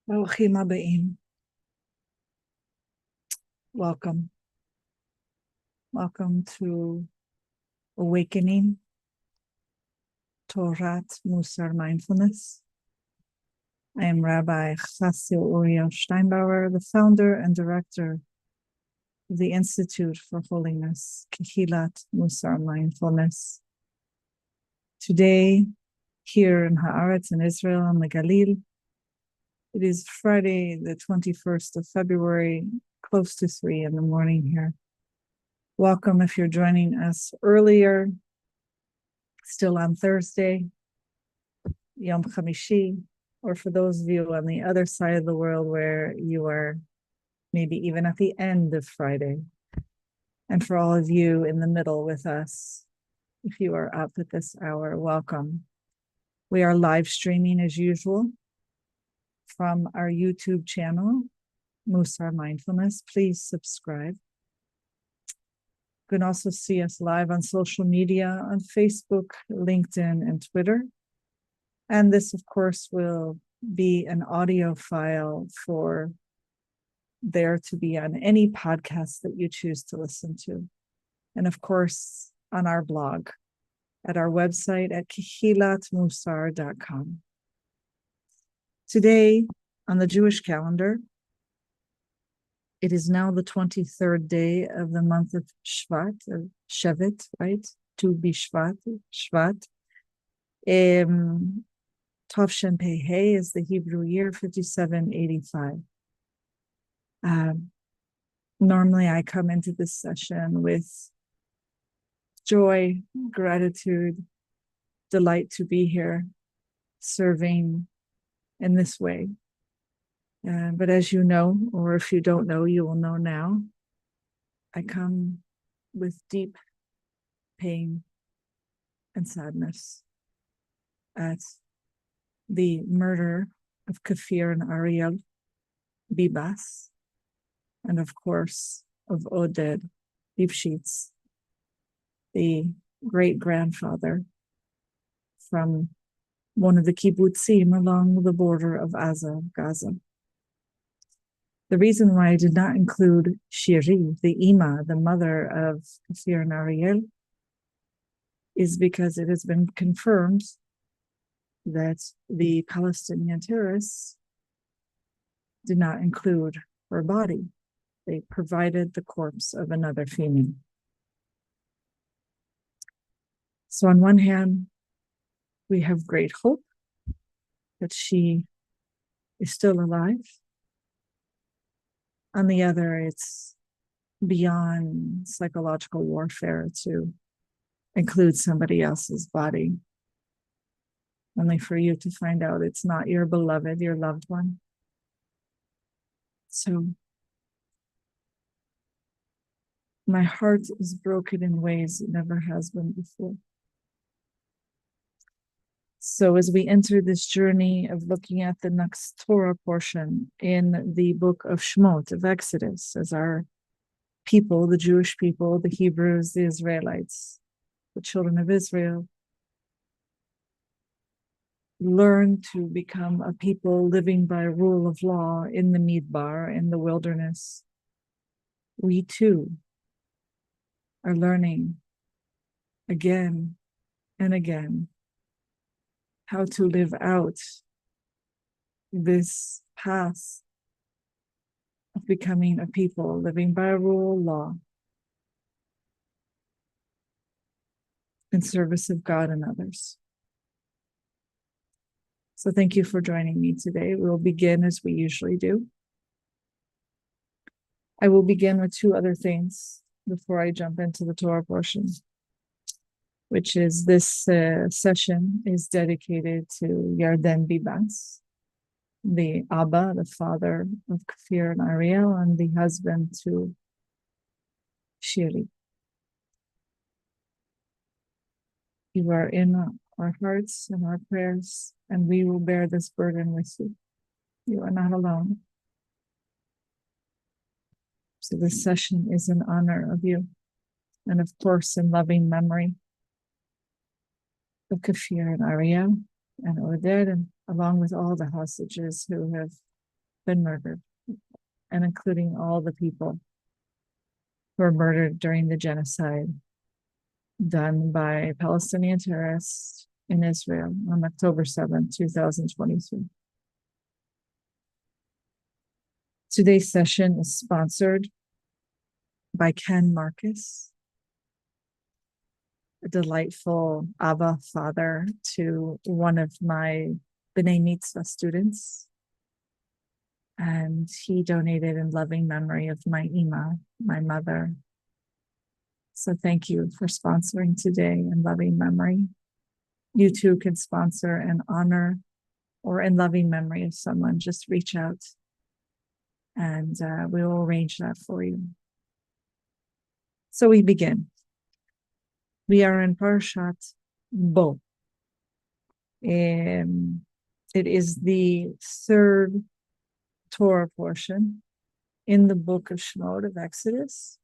Baruchim Habaim. Welcome. Welcome to Awakening Torat Mussar Mindfulness. I am Rabbi Chasya Steinbauer, the founder and director of the Institute for Holiness, Kehilat Mussar Mindfulness. Today, here in Haaretz in Israel, in the Galil, it is Friday, the 21st of February, close to 3 in the morning here. Welcome if you're joining us earlier, still on Thursday, Yom Chamishi, or for those of you on the other side of the world where you are maybe even at the end of Friday. And for all of you in the middle with us, if you are up at this hour, welcome. We are live streaming as usual from our YouTube channel, Mussar Mindfulness. Please subscribe. You can also see us live on social media, on Facebook, LinkedIn, and Twitter. And this, of course, will be an audio file for there to be on any podcast that you choose to listen to. And of course, on our blog, at our website at kehilatmussar.com. Today, on the Jewish calendar, it is now the 23rd day of the month of Shvat, or Shevet, right? To be Shvat. Tavshin Pei Hey is the Hebrew year 5785. Normally, I come into this session with joy, gratitude, delight to be here, serving in this way. But as you know, or if you don't know, you will know now, I come with deep pain and sadness at the murder of Kafir and Ariel Bibas, and of course of Oded Lifshitz, the great-grandfather from one of the kibbutzim along the border of Gaza. The reason why I did not include Shiri, the Ima, the mother of Kafir and Ariel, is because it has been confirmed that the Palestinian terrorists did not include her body. They provided the corpse of another female. So on one hand, we have great hope that she is still alive. On the other, it's beyond psychological warfare to include somebody else's body, only for you to find out it's not your beloved, your loved one. So my heart is broken in ways it never has been before. So as we enter this journey of looking at the next Torah portion in the book of Shemot, of Exodus, as our people, the Jewish people, the Hebrews, the Israelites, the children of Israel, learn to become a people living by rule of law in the middah, in the wilderness, we too are learning again and again how to live out this path of becoming a people living by rule of law in service of God and others. So thank you for joining me today. We'll begin as we usually do. I will begin with two other things before I jump into the Torah portion, which is this session is dedicated to Yarden Bibas, the Abba, the father of Kafir and Ariel, and the husband to Shiri. You are in our hearts and our prayers, and we will bear this burden with you. You are not alone. So this session is in honor of you, and of course in loving memory of Kafir and Ariel and Oded, and along with all the hostages who have been murdered, and including all the people who were murdered during the genocide done by Palestinian terrorists in Israel on October 7, 2023. Today's session is sponsored by Ken Marcus, a delightful Abba father to one of my B'nai Mitzvah students. And he donated in loving memory of my Ima, my mother. So thank you for sponsoring today in loving memory. You too can sponsor in honor or in loving memory of someone. Just reach out and we will arrange that for you. So we begin. We are in Parashat Bo. It is the third Torah portion in the book of Shemot of Exodus.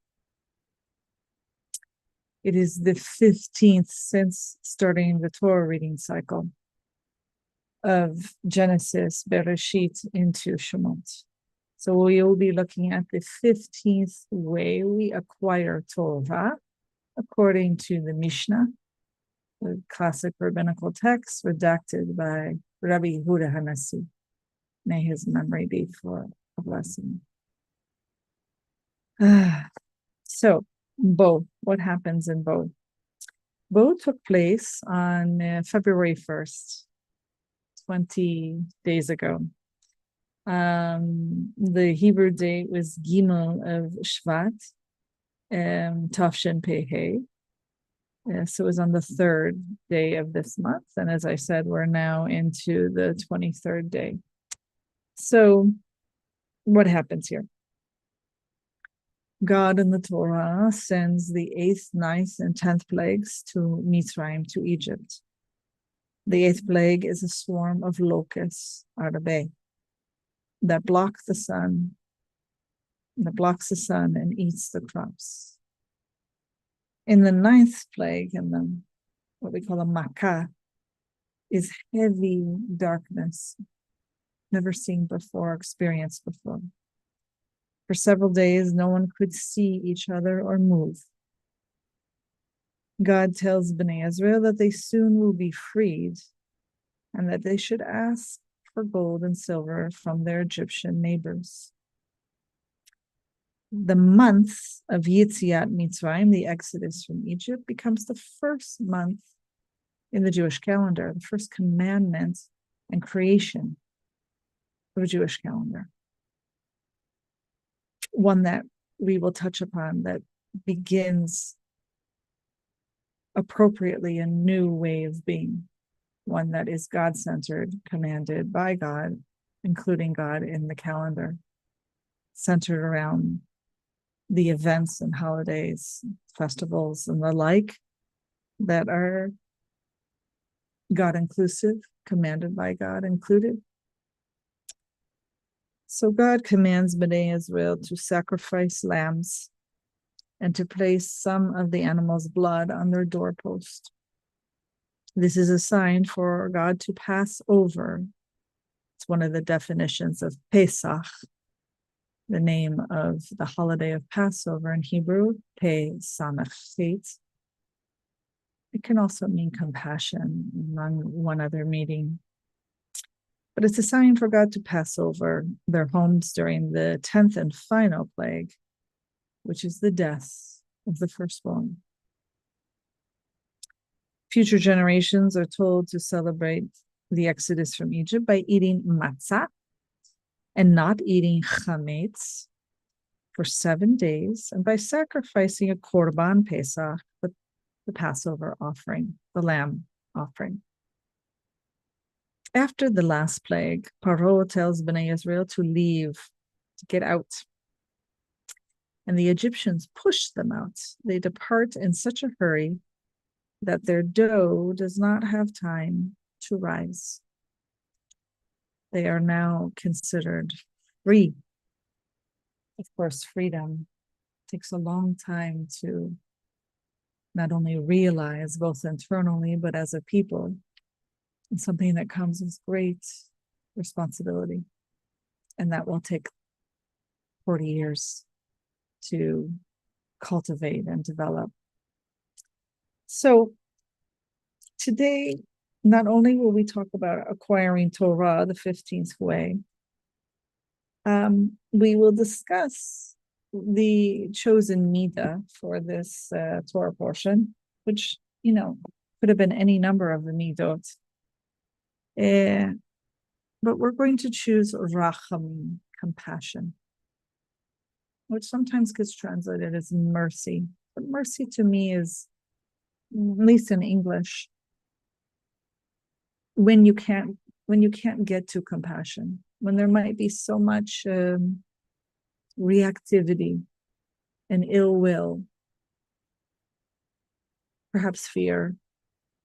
It is the 15th since starting the Torah reading cycle of Genesis, Bereshit into Shemot. So we will be looking at the 15th way we acquire Torah, according to the Mishnah, the classic rabbinical text redacted by Rabbi Yehuda Hanassi. May his memory be for a blessing. So, Bo, what happens in Bo? Bo took place on February 1st, 20 days ago. The Hebrew date was Gimel of Shvat, Tafshin Pei. So it was on the third day of this month. And as I said, we're now into the 23rd day. So what happens here? God in the Torah sends the 8th, 9th, and 10th plagues to Mitzrayim, to Egypt. The 8th plague is a swarm of locusts, Arabeh, that blocks the sun and eats the crops. In the 9th plague, and what we call a makkah, is heavy darkness, never seen before, experienced before. For several days, no one could see each other or move. God tells Bnei Israel that they soon will be freed and that they should ask for gold and silver from their Egyptian neighbors. The month of Yitziat Mitzrayim, the exodus from Egypt, becomes the first month in the Jewish calendar, the first commandment and creation of a Jewish calendar. One that we will touch upon that begins appropriately a new way of being, one that is God-centered, commanded by God, including God in the calendar, centered around the events and holidays, festivals, and the like that are God-inclusive, commanded by God included. So God commands Bnei Israel to sacrifice lambs and to place some of the animal's blood on their doorpost. This is a sign for God to pass over. It's one of the definitions of Pesach, the name of the holiday of Passover in Hebrew, Pe-Samach-Chet. It can also mean compassion, among one other meaning. But it's a sign for God to pass over their homes during the 10th and final plague, which is the death of the firstborn. Future generations are told to celebrate the exodus from Egypt by eating matzah and not eating chametz for 7 days, and by sacrificing a korban pesach, the Passover offering, the lamb offering. After the last plague, Paro tells Bnei Israel to leave, to get out. And the Egyptians push them out. They depart in such a hurry that their dough does not have time to rise. They are now considered free. Of course, freedom takes a long time to not only realize, both internally, but as a people. It's something that comes with great responsibility. And that will take 40 years to cultivate and develop. So today, not only will we talk about acquiring Torah, the 15th way, we will discuss the chosen middah for this Torah portion, which, could have been any number of the middot. But we're going to choose rachamim, compassion, which sometimes gets translated as mercy. But mercy to me is, at least in English, when you can't get to compassion, when there might be so much reactivity and ill will, perhaps fear,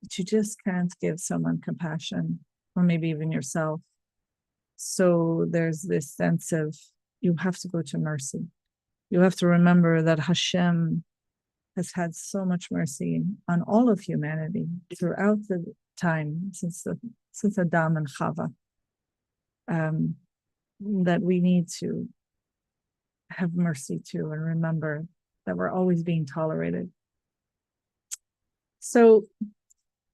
that you just can't give someone compassion, or maybe even yourself. So there's this sense of you have to go to mercy. You have to remember that Hashem has had so much mercy on all of humanity throughout the time since Adam and Chava, that we need to have mercy too, and remember that we're always being tolerated. So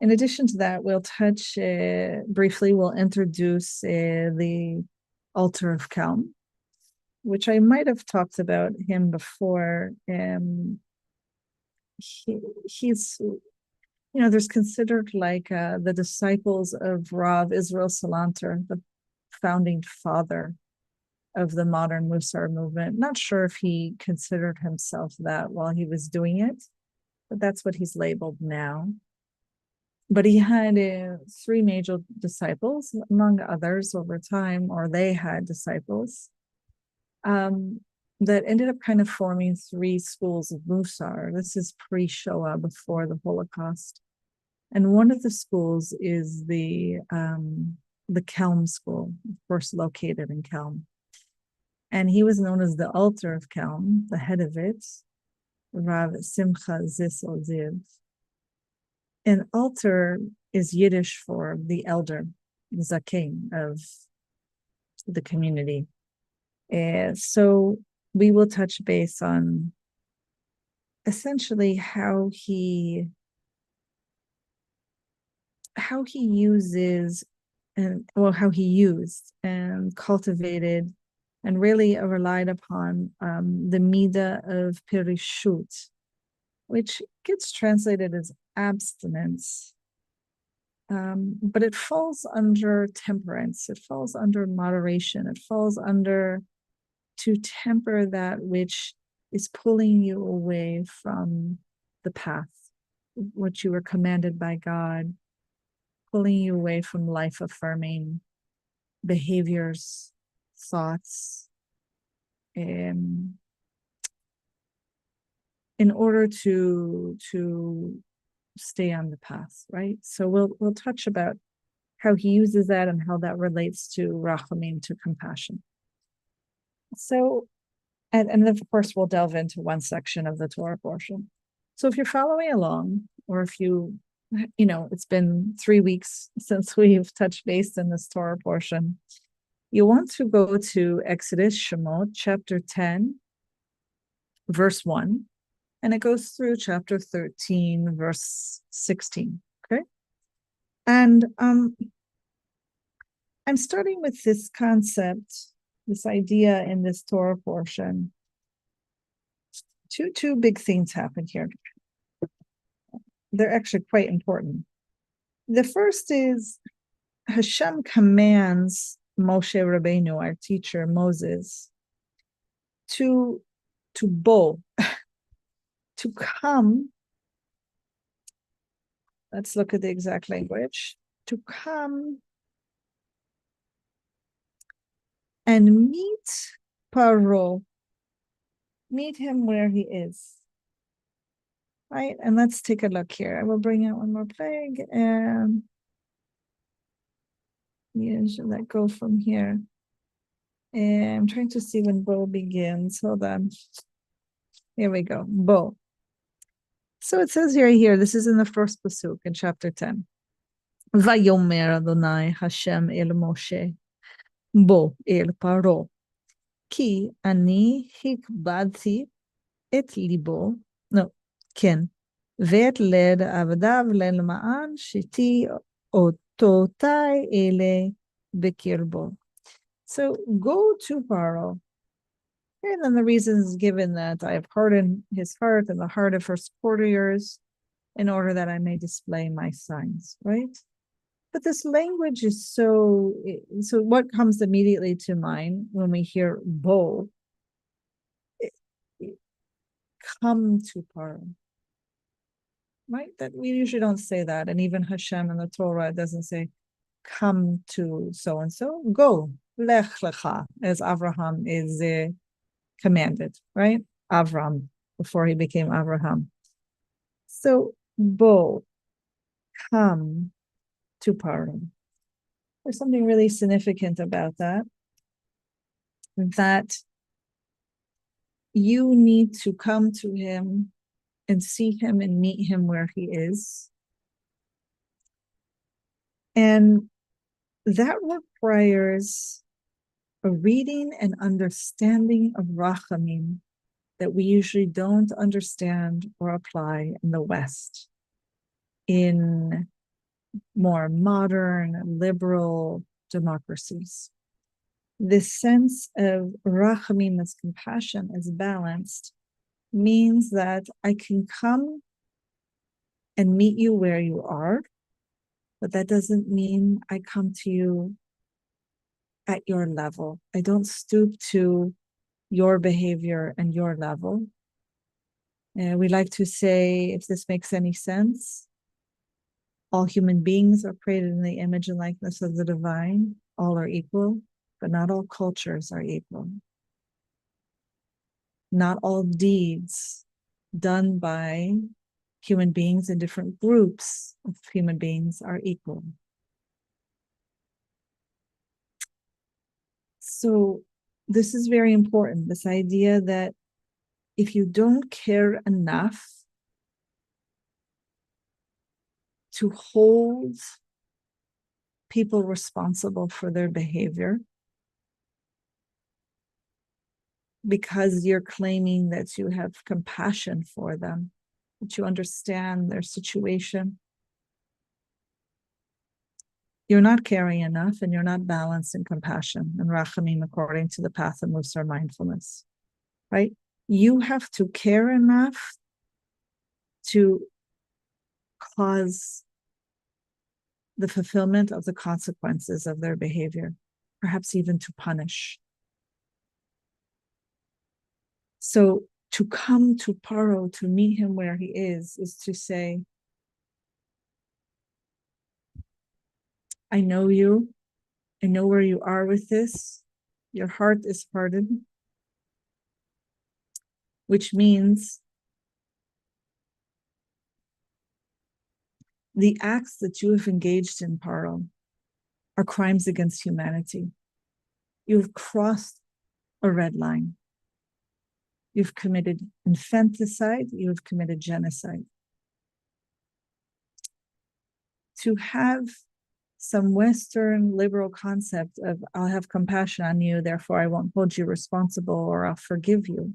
in addition to that, we'll touch briefly, we'll introduce the altar of Kelm, which I might have talked about him before. He's, there's considered like the disciples of Rav Israel Salanter, the founding father of the modern Mussar movement. Not sure if he considered himself that while he was doing it, but that's what he's labeled now. But he had 3 major disciples, among others, over time, or they had disciples, that ended up kind of forming 3 schools of Mussar. This is pre-Shoah, before the Holocaust. And one of the schools is the Kelm school, of course, located in Kelm. And he was known as the altar of Kelm, the head of it, Rav Simcha Zissel Ziv. An altar is Yiddish for the elder, zaken of the community. So we will touch base on essentially how he uses how he used and cultivated and really relied upon the middah of perishut, which gets translated as abstinence, but it falls under temperance, it falls under moderation, it falls under to temper that which is pulling you away from the path, what you were commanded by God, pulling you away from life-affirming behaviors, thoughts, in order to stay on the path, right? So we'll touch about how he uses that and how that relates to rachamim, to compassion. So, and of course, we'll delve into one section of the Torah portion. So if you're following along, or if it's been 3 weeks since we've touched base in this Torah portion, you want to go to Exodus, Shemot, chapter 10, verse 1, and it goes through chapter 13, verse 16, okay? And I'm starting with this concept, this idea in this Torah portion. Two big things happen here. They're actually quite important. The first is Hashem commands Moshe Rabbeinu, our teacher, Moses, to bow, to come. Let's look at the exact language. To come and meet Paro, meet him where he is. Right? And let's take a look here. I will bring out one more plague. And should that go from here? And I'm trying to see when Bo begins. Hold on. Here we go. Bo. So it says here, this is in the first pasuk in chapter 10. Vayomer Adonai Hashem el Moshe. בו אל פרעה, כי אני הכבדתי את ליבו, כן, ואת לב עבדיו למען שתי אותותיי אלה בקרבו. So go to Paro. And then the reason is given that I have hardened his heart and the heart of her supporters in order that I may display my signs, right? But this language is so what comes immediately to mind when we hear bo, come to Paro, right? That we usually don't say that. And even Hashem in the Torah doesn't say, come to so-and-so, go, lech lecha, as Avraham is commanded, right? Avram, before he became Avraham. So, bo, come to Paro. There's something really significant about that you need to come to him and see him and meet him where he is. And that requires a reading and understanding of Rachamim that we usually don't understand or apply in the West. In more modern, liberal democracies. This sense of Rachamim as compassion, as balanced, means that I can come and meet you where you are, but that doesn't mean I come to you at your level. I don't stoop to your behavior and your level. We like to say, if this makes any sense, all human beings are created in the image and likeness of the divine. All are equal, but not all cultures are equal. Not all deeds done by human beings in different groups of human beings are equal. So this is very important, this idea that if you don't care enough to hold people responsible for their behavior, because you're claiming that you have compassion for them, that you understand their situation, you're not caring enough and you're not balanced in compassion and rachamim according to the path of Mussar Mindfulness, right? You have to care enough to cause the fulfillment of the consequences of their behavior, perhaps even to punish. So to come to Paro, to meet him where he is to say, I know you. I know where you are with this. Your heart is hardened, which means the acts that you have engaged in, Paro, are crimes against humanity. You've crossed a red line. You've committed infanticide. You've committed genocide. To have some Western liberal concept of I'll have compassion on you, therefore I won't hold you responsible or I'll forgive you,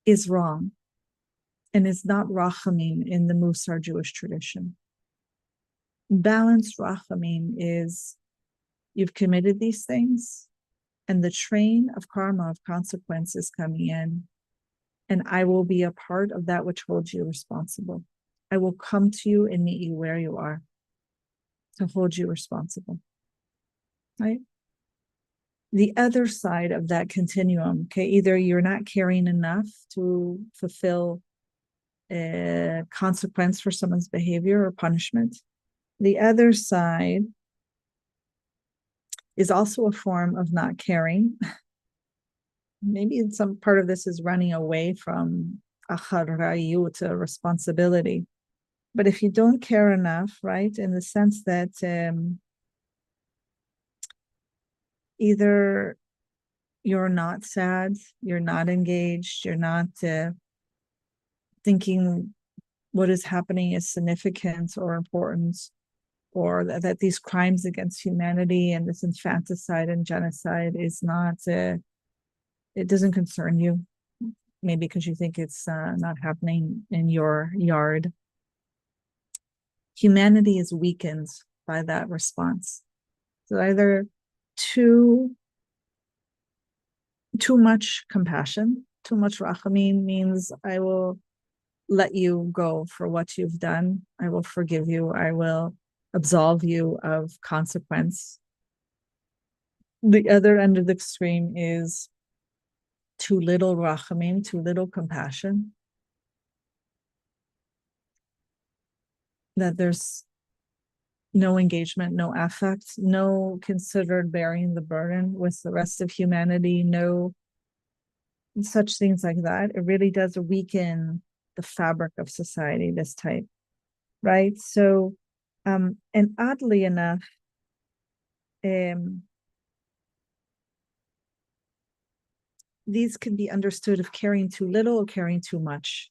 is wrong. And is not rachamim in the Mussar Jewish tradition. Balanced rachamim is you've committed these things and the train of karma, of consequences coming in, and I will be a part of that which holds you responsible. I will come to you and meet you where you are to hold you responsible, right? The other side of that continuum, okay, either you're not caring enough to fulfill a consequence for someone's behavior or punishment. The other side is also a form of not caring. Maybe some part of this is running away from acharayut, responsibility. But if you don't care enough, right, in the sense that either you're not sad, you're not engaged, you're not thinking what is happening is significant or important, or that these crimes against humanity and this infanticide and genocide is not, it doesn't concern you, maybe because you think it's not happening in your yard. Humanity is weakened by that response. So either too much compassion, too much rachamim means I will let you go for what you've done. I will forgive you. I will absolve you of consequence. The other end of the extreme is too little rachamim, too little compassion. That there's no engagement, no affect, no considered bearing the burden with the rest of humanity, no such things like that. It really does weaken the fabric of society, this type, right? So, and oddly enough, these can be understood of caring too little or caring too much.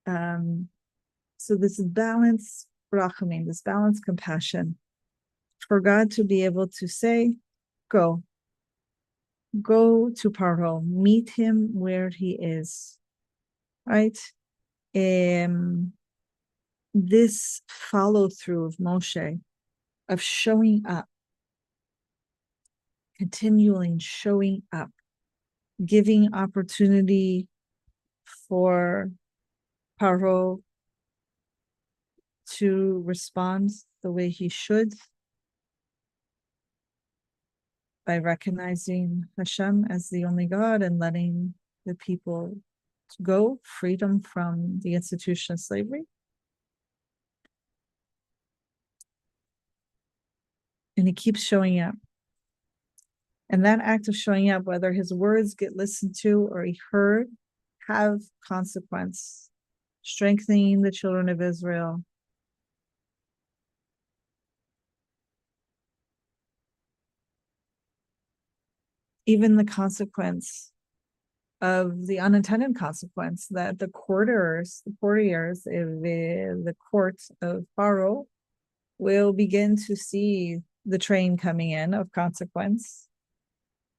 So this balance, rachamim, this balance, compassion, for God to be able to say, go to Paro, meet him where he is, right? This follow through of Moshe, of showing up, continually showing up, giving opportunity for Paro to respond the way he should, by recognizing Hashem as the only God and letting the people go, freedom from the institution of slavery. And he keeps showing up. And that act of showing up, whether his words get listened to or he heard, have consequence, strengthening the children of Israel. Even the consequence of the unintended consequence that the courtiers of the court of Pharaoh will begin to see the train coming in of consequence,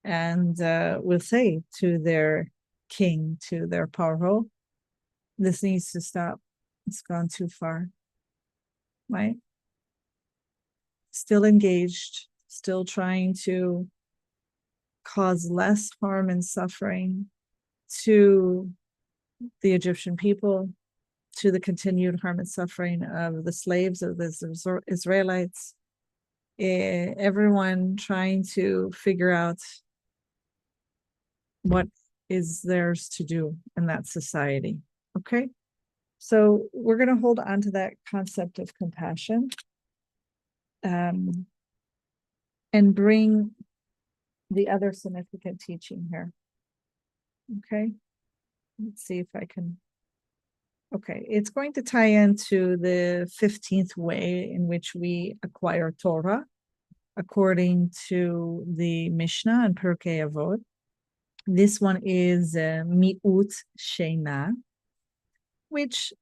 and will say to their king, to their Paro, this needs to stop. It's gone too far, right? Still engaged, still trying to cause less harm and suffering to the Egyptian people, to the continued harm and suffering of the slaves, of the Israelites, everyone trying to figure out what is theirs to do in that society. Okay, so we're going to hold on to that concept of compassion, and bring the other significant teaching here. Okay, let's see if I can. Okay, it's going to tie into the 15th way in which we acquire Torah, according to the Mishnah and Pirkei Avot. This one is mi'ut sheina, which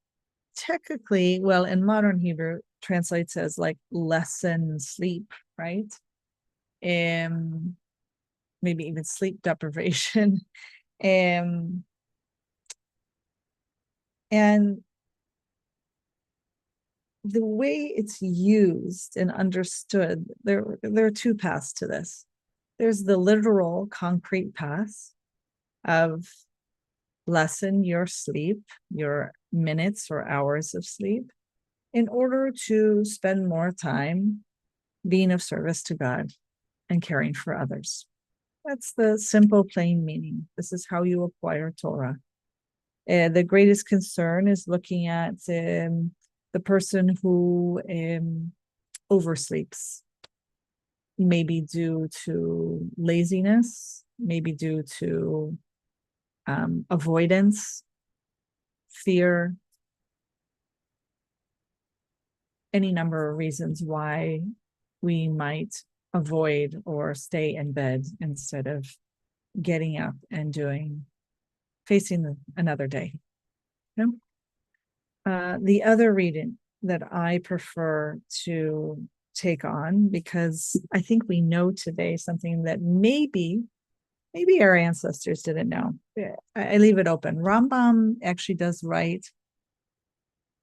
technically, well, in modern Hebrew, translates as like lessen sleep, right? Maybe even sleep deprivation. And the way it's used and understood, there are two paths to this. There's the literal, concrete path of lessen your sleep, your minutes or hours of sleep, in order to spend more time being of service to God and caring for others. That's the simple, plain meaning. This is how you acquire Torah. The greatest concern is looking at the person who oversleeps, maybe due to laziness, maybe due to avoidance, fear, any number of reasons why we might avoid or stay in bed instead of getting up and facing another day. The other that I prefer to take on, because I think we know today something that maybe our ancestors didn't know. I leave it open. Rambam actually does write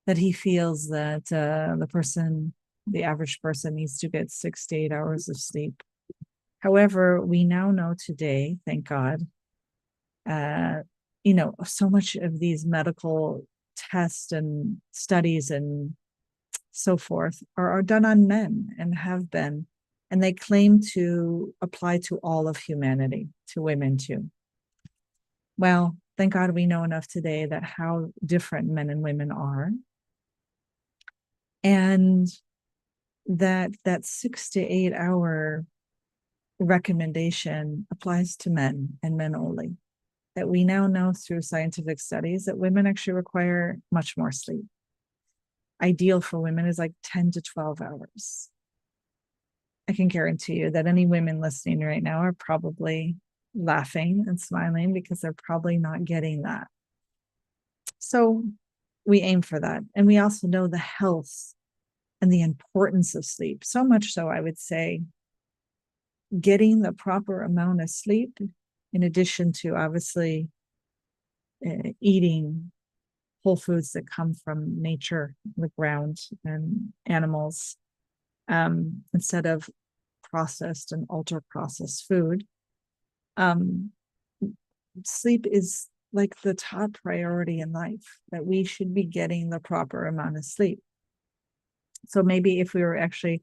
that he feels that the average person needs to get 6 to 8 hours of sleep. However, we now know today, thank God, so much of these medical tests and studies and so forth are done on men and have been, and they claim to apply to all of humanity, to women too. Well, thank God we know enough today that how different men and women are, and that 6 to 8 hour recommendation applies to men and men only. That we now know through scientific studies that women actually require much more sleep. Ideal for women is like 10 to 12 hours. I can guarantee you that any women listening right now are probably laughing and smiling because they're probably not getting that. So we aim for that. And we also know the health and the importance of sleep. So much so, I would say, getting the proper amount of sleep, in addition to obviously eating whole foods that come from nature, the ground, and animals, instead of processed and ultra-processed food. Sleep is like the top priority in life, that we should be getting the proper amount of sleep. So maybe if we were actually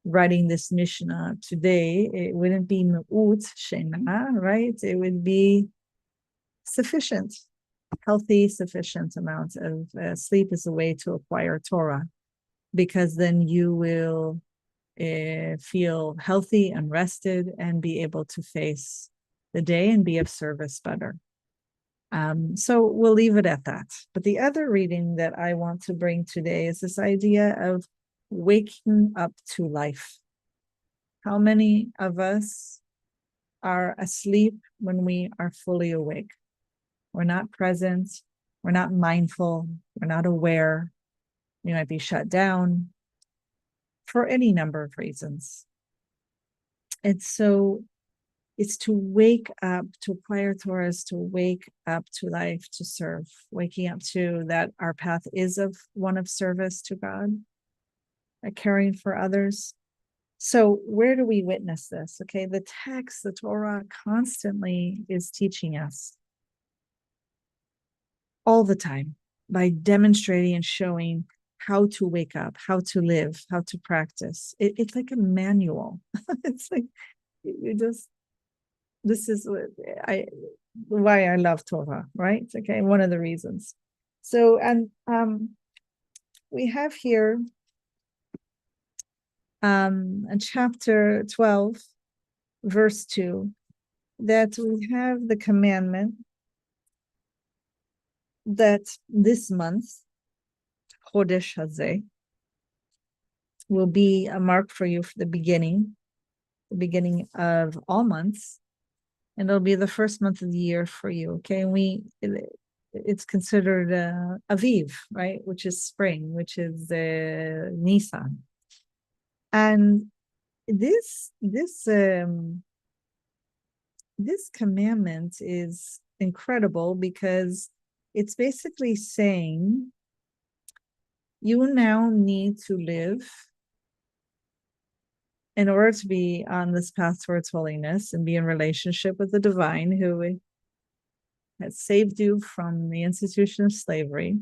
writing this Mishnah today, it wouldn't be me'ut shena, right? It would be sufficient, healthy, sufficient amounts of sleep is a way to acquire Torah, because then you will feel healthy and rested and be able to face the day and be of service better. So we'll leave it at that. But the other reading that I want to bring today is this idea of waking up to life. How many of us are asleep when we are fully awake? We're not present. We're not mindful. We're not aware. We might be shut down for any number of reasons. And so it's to wake up, to acquire Torah, is to wake up to life, to serve, waking up to that our path is one of service to God, caring for others. So where do we witness this? Okay, the text, the Torah, constantly is teaching us all the time by demonstrating and showing how to wake up, how to live, how to practice. It's like a manual. It's like this is why I love Torah, right? Okay, one of the reasons. So, and we have here in chapter 12, verse 2, that we have the commandment that this month, Chodesh Hazeh, will be a mark for you for the beginning of all months, and it'll be the first month of the year for you. Okay, and it's considered Aviv, right, which is spring, which is Nisan, and this commandment is incredible because it's basically saying you now need to live in order to be on this path towards holiness and be in relationship with the divine, who has saved you from the institution of slavery,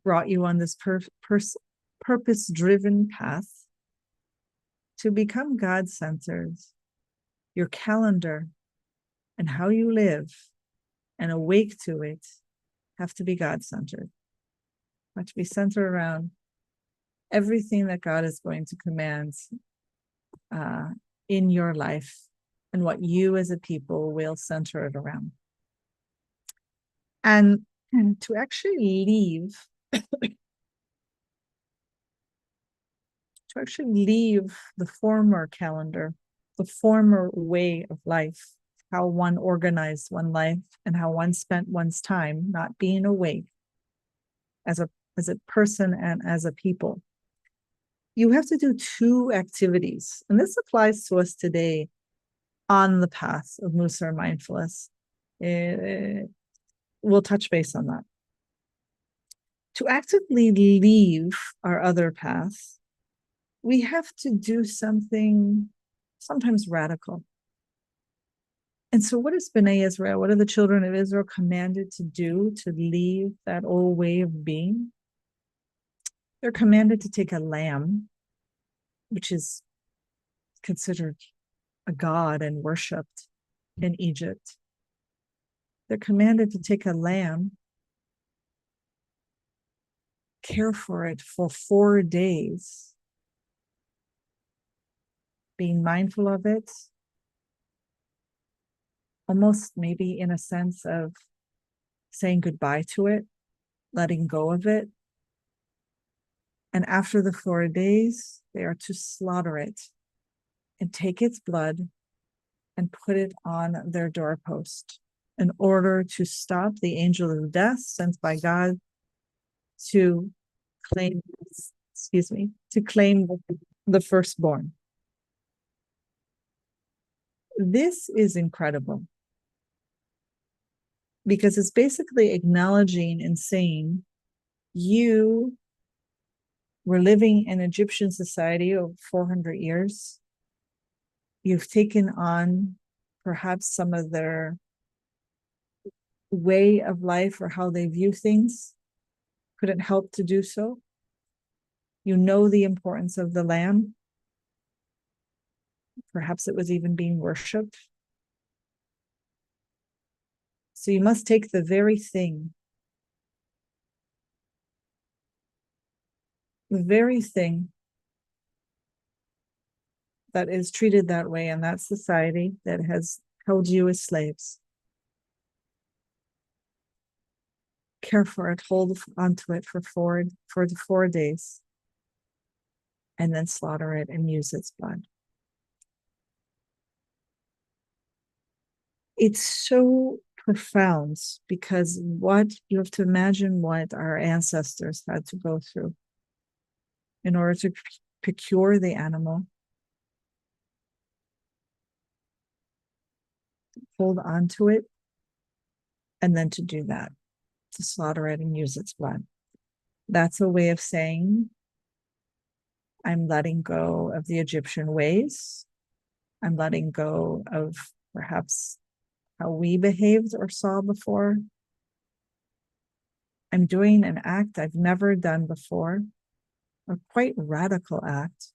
brought you on this purpose-driven path to become God-centered. Your calendar and how you live and awake to it have to be God-centered. Have to be centered around everything that God is going to command in your life, and what you as a people will center it around. And to actually leave the former calendar, the former way of life, how one organized one life and how one spent one's time not being awake as as a person and as a people. You have to do two activities, and this applies to us today on the path of Mussar Mindfulness. We'll touch base on that. To actively leave our other path, we have to do something sometimes radical. And so what is Bnei Israel? What are the children of Israel commanded to do to leave that old way of being? They're commanded to take a lamb, which is considered a god and worshipped in Egypt. They're commanded to take a lamb, care for it for 4 days, being mindful of it, almost maybe in a sense of saying goodbye to it, letting go of it. And after the 4 days, they are to slaughter it and take its blood and put it on their doorpost in order to stop the angel of death sent by God to claim, the firstborn. This is incredible because it's basically acknowledging and saying, you were living in Egyptian society over 400 years. You've taken on perhaps some of their way of life or how they view things. Couldn't help to do so. You know the importance of the lamb. Perhaps it was even being worshipped. So you must take the very thing that is treated that way in that society that has held you as slaves. Care for it, hold onto it for the 4 days, and then slaughter it and use its blood. It's so profound because what you have to imagine what our ancestors had to go through in order to procure the animal, hold on to it, and then to do that, to slaughter it and use its blood. That's a way of saying, I'm letting go of the Egyptian ways. I'm letting go of perhaps how we behaved or saw before. I'm doing an act I've never done before, a quite radical act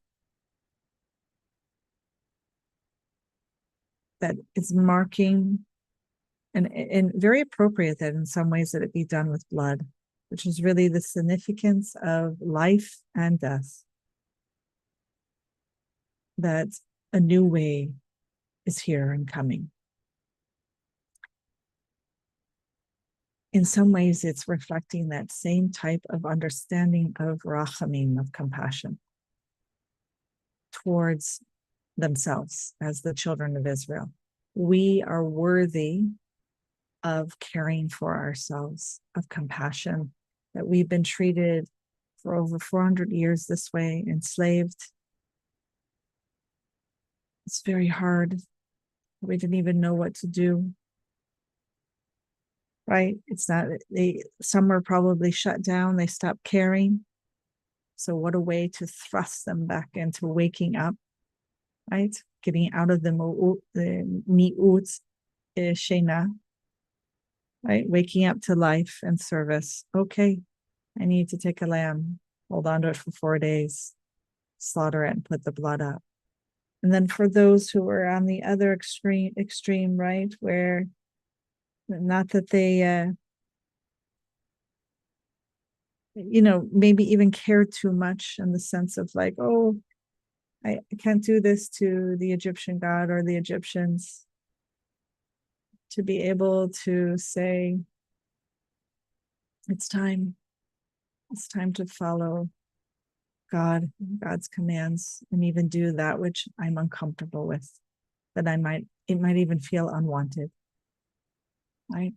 that is marking, and very appropriate that in some ways that it be done with blood, which is really the significance of life and death, that a new way is here and coming. In some ways, it's reflecting that same type of understanding of rachamim, of compassion, towards themselves as the children of Israel. We are worthy of caring for ourselves, of compassion, that we've been treated for over 400 years this way, enslaved. It's very hard. We didn't even know what to do. Right? It's not, some were probably shut down, they stopped caring. So what a way to thrust them back into waking up, right? Getting out of the mi'ut shena, right? Waking up to life and service. Okay, I need to take a lamb, hold on to it for 4 days, slaughter it and put the blood up. And then for those who were on the other extreme, right, where not that they, maybe even cared too much in the sense of like, oh, I can't do this to the Egyptian god or the Egyptians. To be able to say, it's time to follow God's commands, and even do that which I'm uncomfortable with, that it might even feel unwanted, right?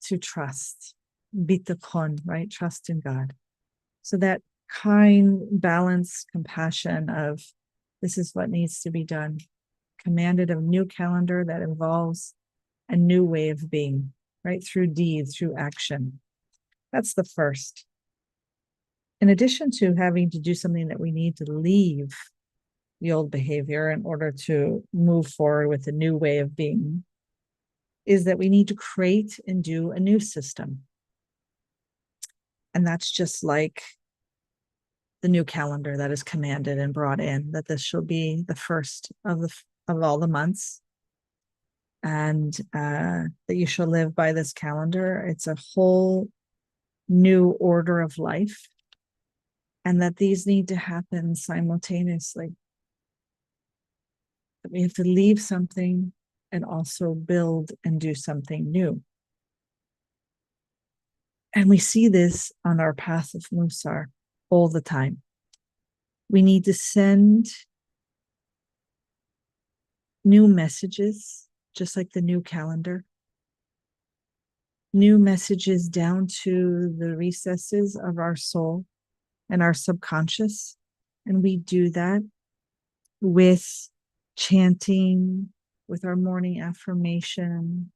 To trust bitachon, right? Trust in God. So that kind, balance, compassion of this is what needs to be done. Commanded a new calendar that involves a new way of being, right? Through deeds, through action. That's the first. In addition to having to do something that we need to leave the old behavior in order to move forward with a new way of being, is that we need to create and do a new system. And that's just like the new calendar that is commanded and brought in, that this shall be the first of all the months, and that you shall live by this calendar. It's a whole new order of life, and that these need to happen simultaneously. That we have to leave something and also build and do something new. And we see this on our path of Mussar all the time. We need to send new messages, just like the new calendar, new messages down to the recesses of our soul and our subconscious. And we do that with chanting, with our morning affirmation,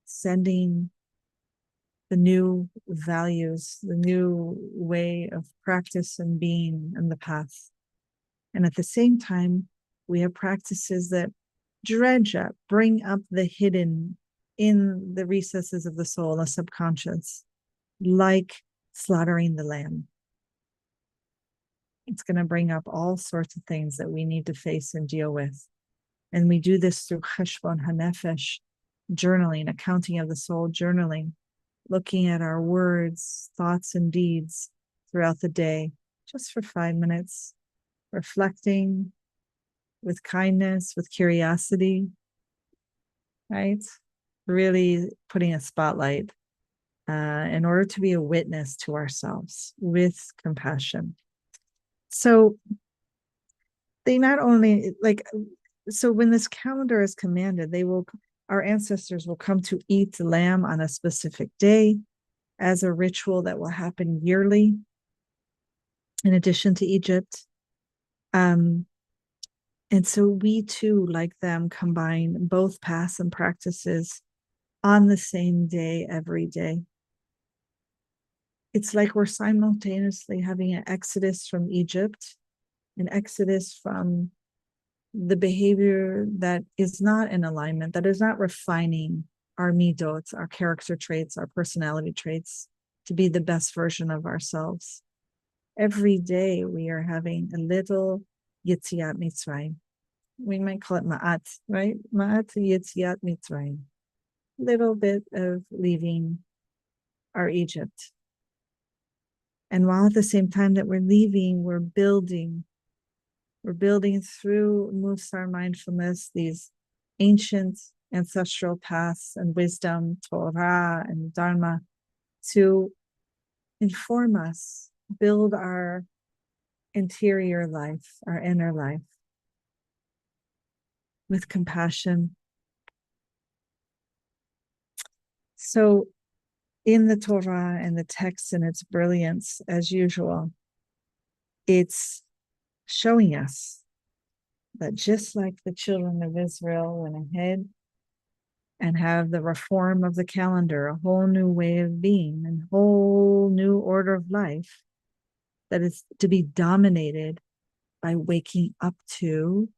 sending the new values, the new way of practice and being and the path. And at the same time, we have practices that dredge up, bring up the hidden in the recesses of the soul, the subconscious, like slaughtering the lamb. It's going to bring up all sorts of things that we need to face and deal with. And we do this through cheshbon hanefesh, journaling, accounting of the soul, journaling, looking at our words, thoughts, and deeds throughout the day, just for 5 minutes, reflecting with kindness, with curiosity, right? Really putting a spotlight in order to be a witness to ourselves with compassion. So they not only so when this calendar is commanded, our ancestors will come to eat the lamb on a specific day as a ritual that will happen yearly, in addition to Egypt. And so we too, like them, combine both paths and practices on the same day, every day. It's like we're simultaneously having an exodus from Egypt, an exodus from the behavior that is not in alignment, that is not refining our midot, our character traits, our personality traits, to be the best version of ourselves. Every day we are having a little Yetziat Mitzrayim. We might call it Ma'at, right? Ma'at Yetziat Mitzrayim. Little bit of leaving our Egypt. And while at the same time that we're leaving, we're building through Mussar mindfulness, these ancient ancestral paths and wisdom, Torah and Dharma, to inform us, build our interior life, our inner life, with compassion. So in the Torah and the text and its brilliance, as usual, it's showing us that just like the children of Israel went ahead and have the reform of the calendar, a whole new way of being, and whole new order of life that is to be dominated by waking up to,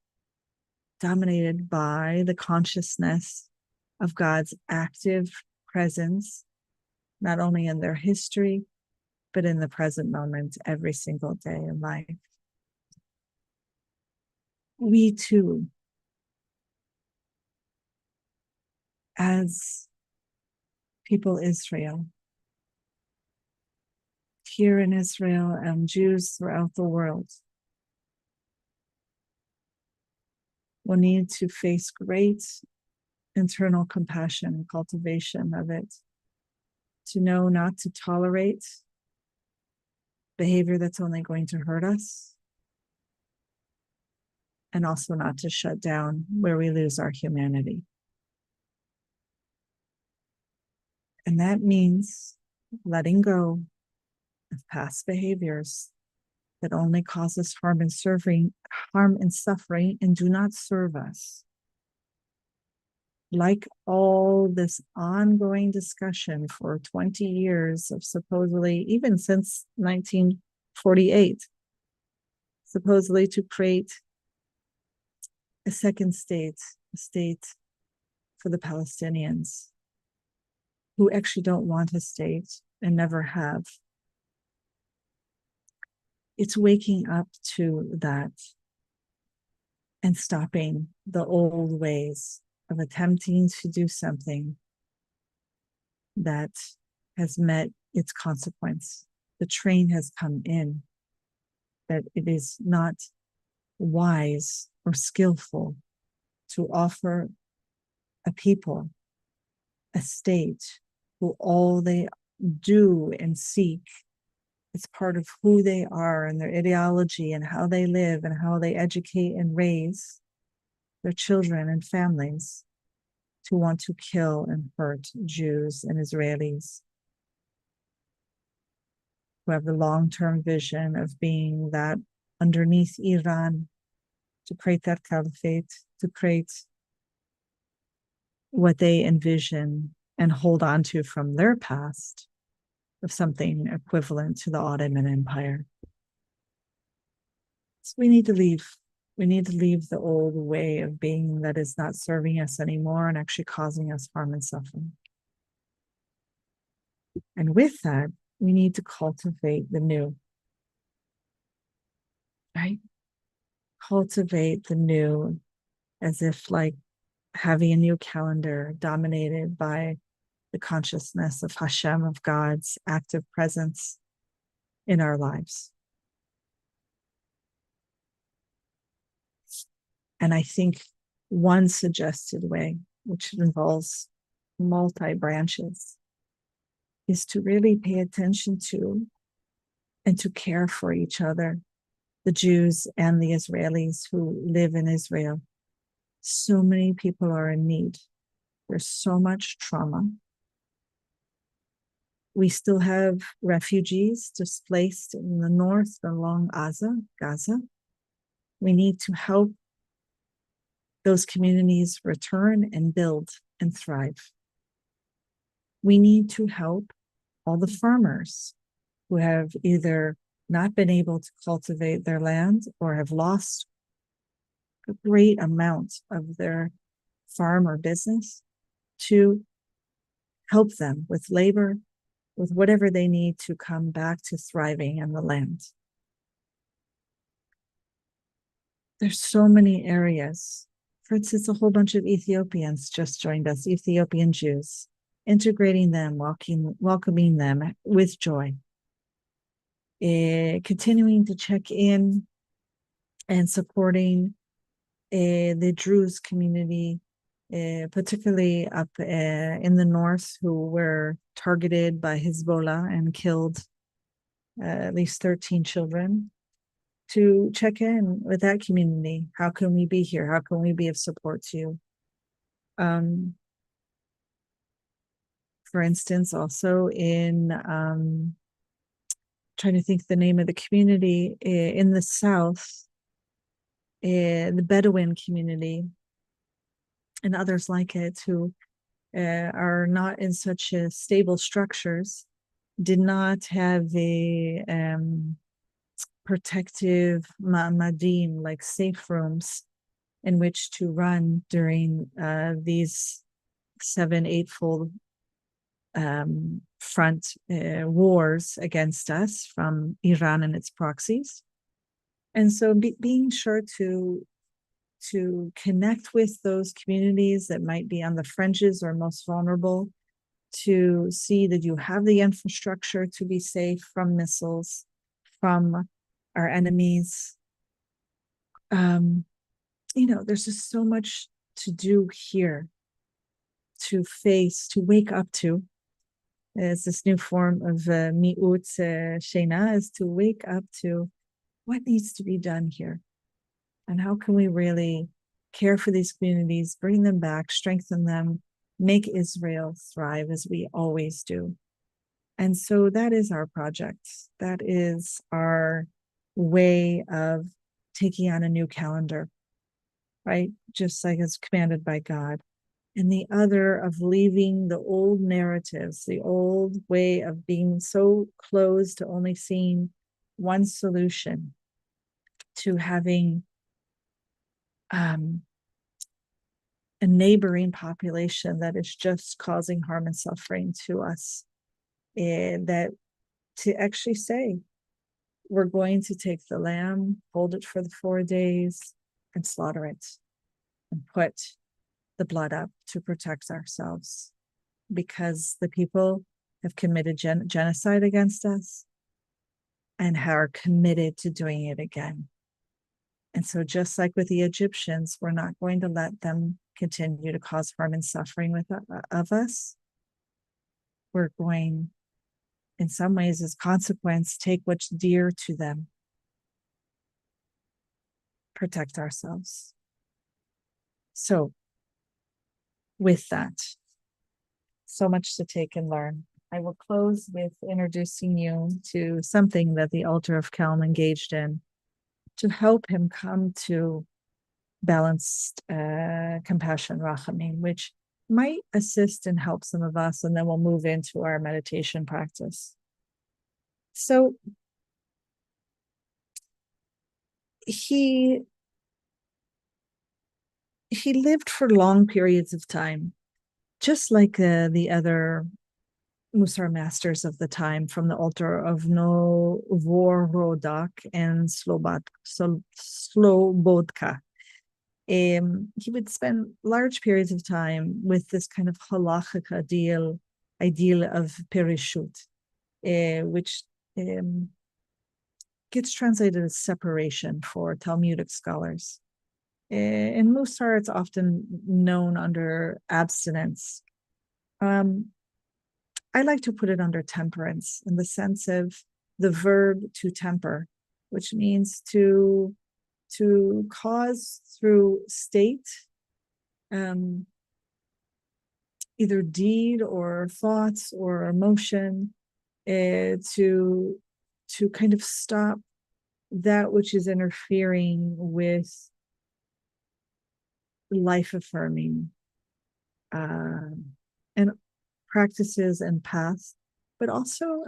dominated by the consciousness of God's active presence, not only in their history, but in the present moment, every single day in life. We too, as people Israel, here in Israel and Jews throughout the world, will need to face great internal compassion and cultivation of it, to know not to tolerate behavior that's only going to hurt us, and also not to shut down where we lose our humanity. And that means letting go of past behaviors that only cause us harm and suffering and do not serve us. Like all this ongoing discussion for 20 years of supposedly, even since 1948, supposedly to create a second state, a state for the Palestinians who actually don't want a state and never have. It's waking up to that and stopping the old ways of attempting to do something that has met its consequence. The train has come in, that it is not wise or skillful to offer a people, a state, who all they do and seek, it's part of who they are and their ideology and how they live and how they educate and raise their children and families, to want to kill and hurt Jews and Israelis who have the long-term vision of being that underneath Iran, to create that caliphate, to create what they envision and hold on to from their past of something equivalent to the Ottoman Empire. So we need to leave. We need to leave the old way of being that is not serving us anymore and actually causing us harm and suffering. And with that, we need to cultivate the new, right? Cultivate the new, as if like having a new calendar dominated by the consciousness of Hashem, of God's active presence in our lives. And I think one suggested way, which involves multi-branches, is to really pay attention to and to care for each other, the Jews and the Israelis who live in Israel. So many people are in need. There's so much trauma. We still have refugees displaced in the north along Gaza. We need to help those communities return and build and thrive. We need to help all the farmers who have either not been able to cultivate their land or have lost a great amount of their farm or business, to help them with labor, with whatever they need to come back to thriving in the land. There's so many areas. For instance, a whole bunch of Ethiopians just joined us, Ethiopian Jews, integrating them, welcoming them with joy, continuing to check in and supporting the Druze community, particularly up in the north, who were targeted by Hezbollah and killed at least 13 children, to check in with that community. How can we be here? How can we be of support to you? For instance, also in, trying to think the name of the community in the south, the Bedouin community and others like it, who are not in such stable structures, did not have the protective ma'amadim, like safe rooms in which to run during these 7-8-fold front wars against us from Iran and its proxies. And so being sure to connect with those communities that might be on the fringes or most vulnerable, to see that you have the infrastructure to be safe from missiles, from our enemies. There's just so much to do here, to face, to wake up to. It's this new form of mi'ut shena, is to wake up to what needs to be done here. And how can we really care for these communities, bring them back, strengthen them, make Israel thrive as we always do. And so that is our project. That is our way of taking on a new calendar, right? Just like it's commanded by God. And the other of leaving the old narratives, the old way of being so closed to only seeing one solution, to having a neighboring population that is just causing harm and suffering to us. And that to actually say, we're going to take the lamb, hold it for the 4 days, and slaughter it, and put the blood up to protect ourselves, because the people have committed genocide against us and are committed to doing it again. And so just like with the Egyptians, we're not going to let them continue to cause harm and suffering of us. We're going, in some ways, as consequence, take what's dear to them, protect ourselves. So with that, so much to take and learn. I will close with introducing you to something that the altar of Kelm engaged in to help him come to balanced compassion, rachamim, which might assist and help some of us, and then we'll move into our meditation practice. So he lived for long periods of time, just like the other Mussar masters of the time, from the altar of Novorodak and Slobodka. He would spend large periods of time with this kind of halachic ideal of perishut, which gets translated as separation for Talmudic scholars. In Mussar, it's often known under abstinence. I like to put it under temperance, in the sense of the verb to temper, which means to cause through state, either deed or thoughts or emotion, to kind of stop that which is interfering with life affirming and practices and paths, but also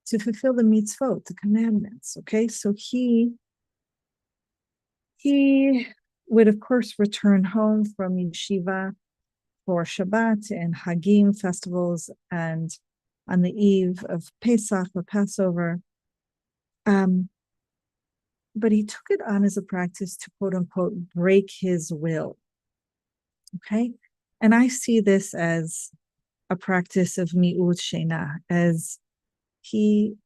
to fulfill the mitzvot, the commandments. Okay, so he would, of course, return home from yeshiva for Shabbat and Hagim festivals, and on the eve of Pesach or Passover. But he took it on as a practice to, quote unquote, break his will. Okay, and I see this as a practice of mi'ut shena, as to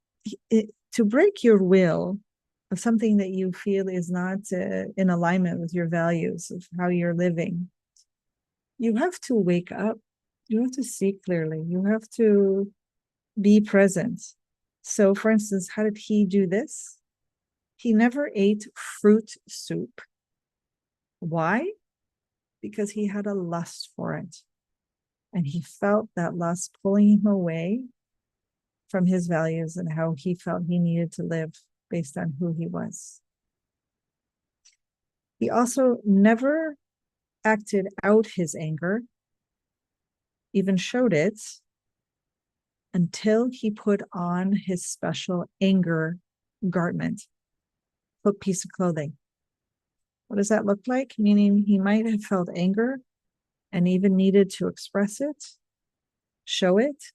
break your will of something that you feel is not in alignment with your values of how you're living. You have to wake up. You have to see clearly. You have to be present. So, for instance, how did he do this? He never ate fruit soup. Why? Because he had a lust for it. And he felt that lust pulling him away from his values and how he felt he needed to live based on who he was. He also never acted out his anger, even showed it, until he put on his special anger garment, piece of clothing. What does that look like? Meaning he might have felt anger and even needed to express it, show it,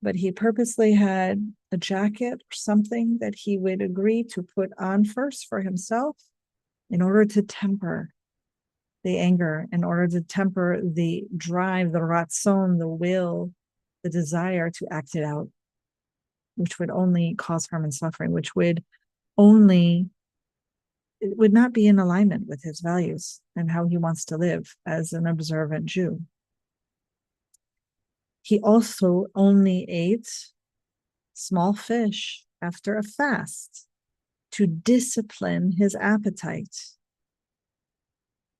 but he purposely had a jacket or something that he would agree to put on first for himself in order to temper the anger, in order to temper the drive, the ratzon, the will, the desire to act it out, which would only cause harm and suffering, which would not be in alignment with his values and how he wants to live as an observant Jew. He also only ate small fish after a fast to discipline his appetite.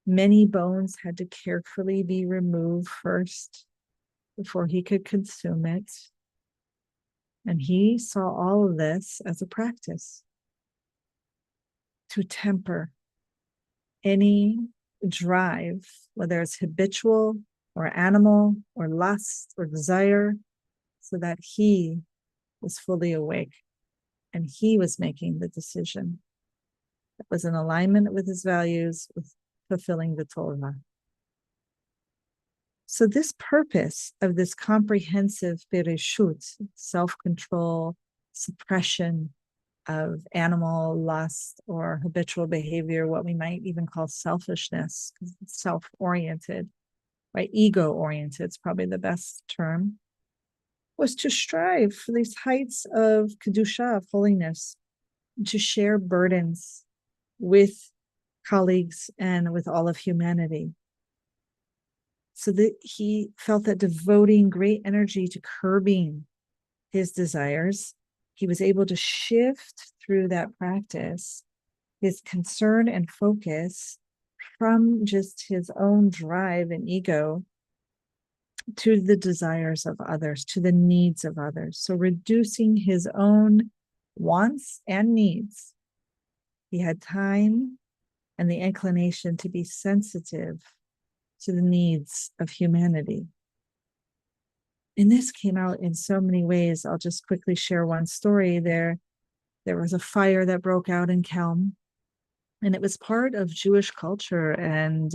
Many bones had to carefully be removed first before he could consume it. And he saw all of this as a practice to temper any drive, whether it's habitual or animal or lust or desire, so that he was fully awake and he was making the decision that was in alignment with his values, with fulfilling the Torah. So this purpose of this comprehensive bereshut, self-control, suppression of animal lust or habitual behavior, what we might even call selfishness, because it's self-oriented, right? Ego-oriented, it's probably the best term, was to strive for these heights of kedusha, of holiness, to share burdens with colleagues and with all of humanity. So that he felt that devoting great energy to curbing his desires, he was able to shift through that practice his concern and focus from just his own drive and ego to the desires of others, to the needs of others. So reducing his own wants and needs. He had time and the inclination to be sensitive to the needs of humanity. And this came out in so many ways. I'll just quickly share one story. There was a fire that broke out in Kelm, and it was part of Jewish culture and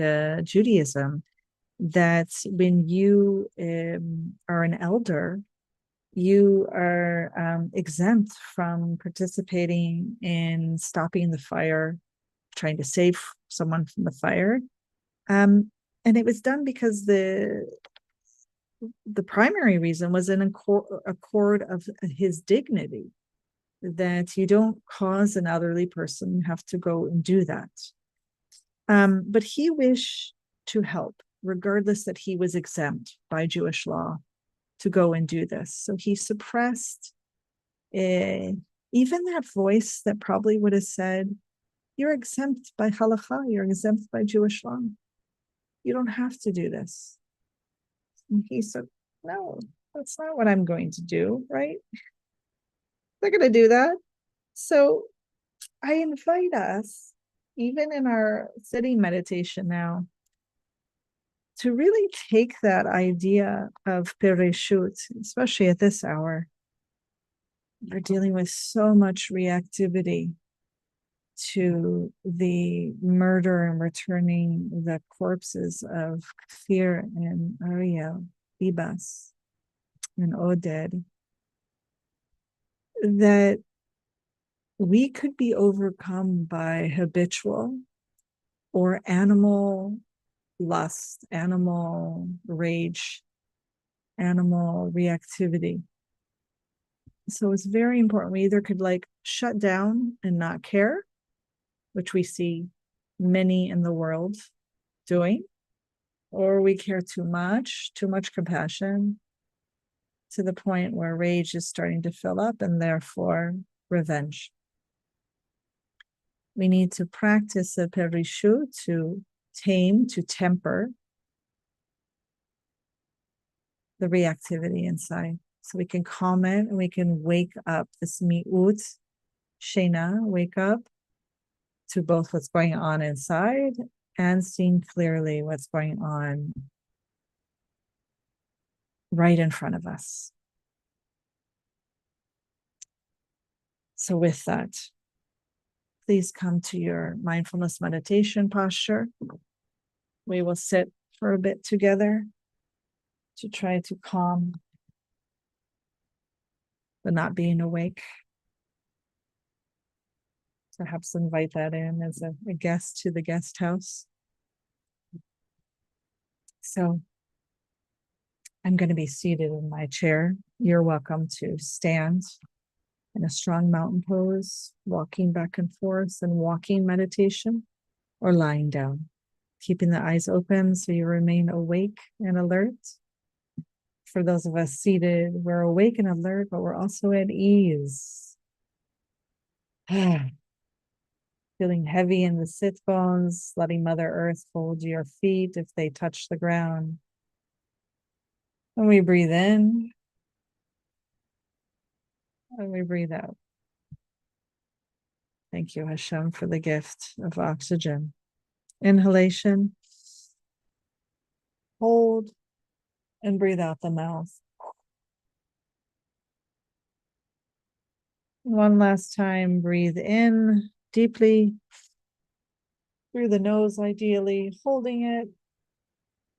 Judaism that when you are an elder, you are exempt from participating in stopping the fire, trying to save someone from the fire. And it was done because the primary reason was an accord of his dignity, that you don't cause an elderly person have to go and do that. But he wished to help, regardless that he was exempt by Jewish law to go and do this. So he suppressed even that voice that probably would have said, you're exempt by halakha, you're exempt by Jewish law. You don't have to do this. And he said, no, that's not what I'm going to do, right? They're going to do that. So I invite us, even in our sitting meditation now, to really take that idea of bereshut, especially at this hour. We're dealing with so much reactivity to the murder and returning the corpses of Kfir and Ariel, Ibas, and Oded, that we could be overcome by habitual or animal lust, animal rage, animal reactivity. So it's very important. We either could shut down and not care, which we see many in the world doing, or we care too much compassion, to the point where rage is starting to fill up and therefore revenge. We need to practice the bereshut to tame, to temper the reactivity inside. So we can comment and we can wake up this mi'ut, shena, wake up to both what's going on inside and seeing clearly what's going on right in front of us. So with that, please come to your mindfulness meditation posture. We will sit for a bit together to try to calm the not being awake. Perhaps invite that in as a guest to the guest house. So I'm going to be seated in my chair. You're welcome to stand in a strong mountain pose, walking back and forth and walking meditation, or lying down, keeping the eyes open so you remain awake and alert. For those of us seated, we're awake and alert, but we're also at ease. Feeling heavy in the sit bones, letting Mother Earth hold your feet if they touch the ground. When we breathe in, And we breathe out. Thank you, Hashem, for the gift of oxygen. Inhalation. Hold and breathe out the mouth. One last time, breathe in deeply through the nose, ideally, holding it,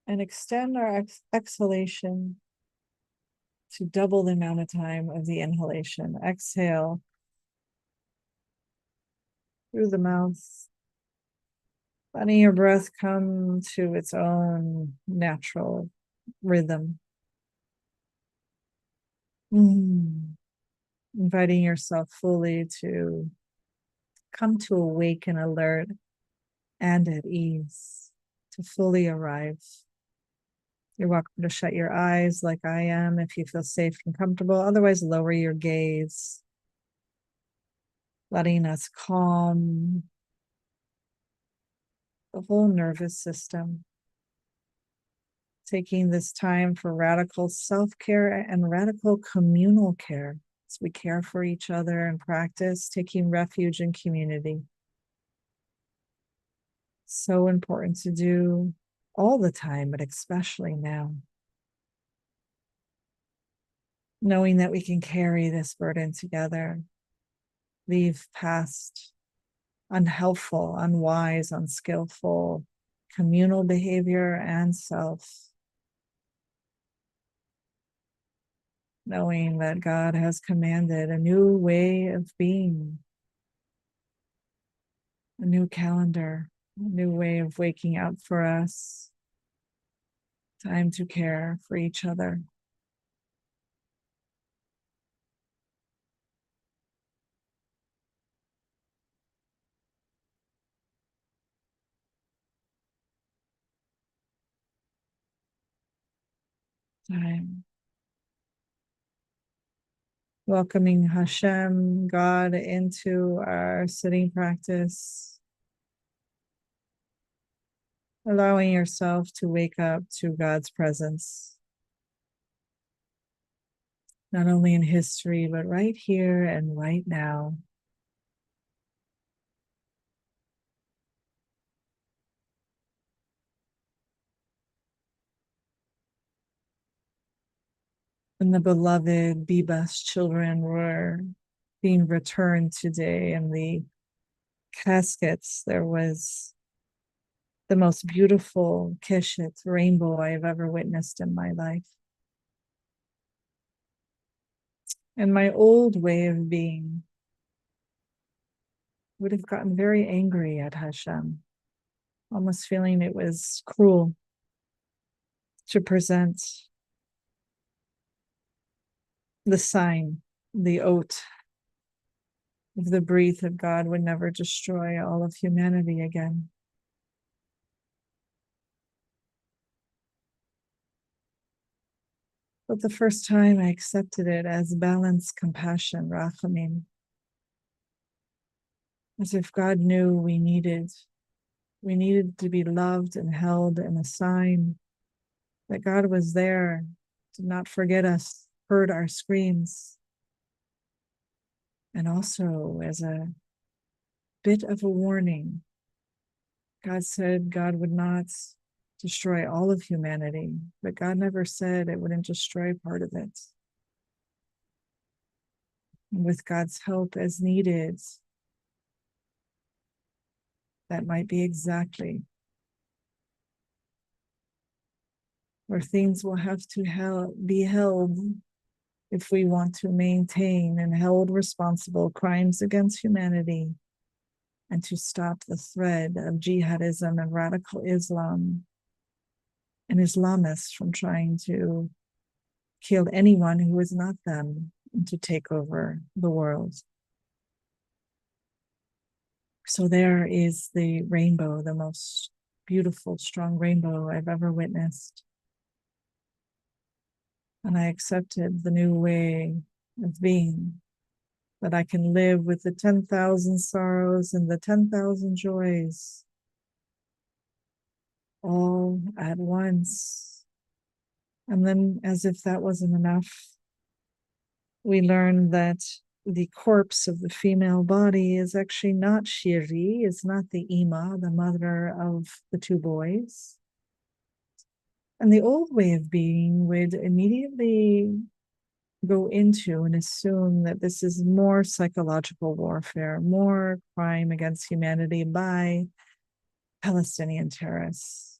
and extend our exhalation to double the amount of time of the inhalation. Exhale through the mouth, letting your breath come to its own natural rhythm. Inviting yourself fully to come to awake and alert and at ease, to fully arrive. You're welcome to shut your eyes like I am if you feel safe and comfortable. Otherwise, lower your gaze, letting us calm the whole nervous system. Taking this time for radical self-care and radical communal care as we care for each other and practice taking refuge in community. So important to do all the time, but especially now. Knowing that we can carry this burden together, leave past unhelpful, unwise, unskillful communal behavior and self. Knowing that God has commanded a new way of being, a new calendar, a new way of waking up for us. Time to care for each other. Time. Welcoming Hashem, God, into our sitting practice. Allowing yourself to wake up to God's presence. Not only in history, but right here and right now. When the beloved Biba's children were being returned today in the caskets, there was the most beautiful Keshet rainbow I have ever witnessed in my life. And my old way of being would have gotten very angry at Hashem, almost feeling it was cruel to present the sign, the oath of the breath that God would never destroy all of humanity again. But the first time I accepted it as balanced compassion, rachamim, as if God knew we needed to be loved and held, and a sign that God was there, to not forget us, heard our screams. And also as a bit of a warning, God said God would not destroy all of humanity, but God never said it wouldn't destroy part of it. And with God's help as needed, that might be exactly where things will have to be held if we want to maintain and held responsible crimes against humanity and to stop the thread of jihadism and radical Islam and Islamists from trying to kill anyone who is not them and to take over the world. So there is the rainbow, the most beautiful, strong rainbow I've ever witnessed. And I accepted the new way of being, that I can live with the 10,000 sorrows and the 10,000 joys all at once. And then, as if that wasn't enough, we learned that the corpse of the female body is actually not Shiri, is not the Ima, the mother of the two boys. And the old way of being would immediately go into and assume that this is more psychological warfare, more crime against humanity by Palestinian terrorists.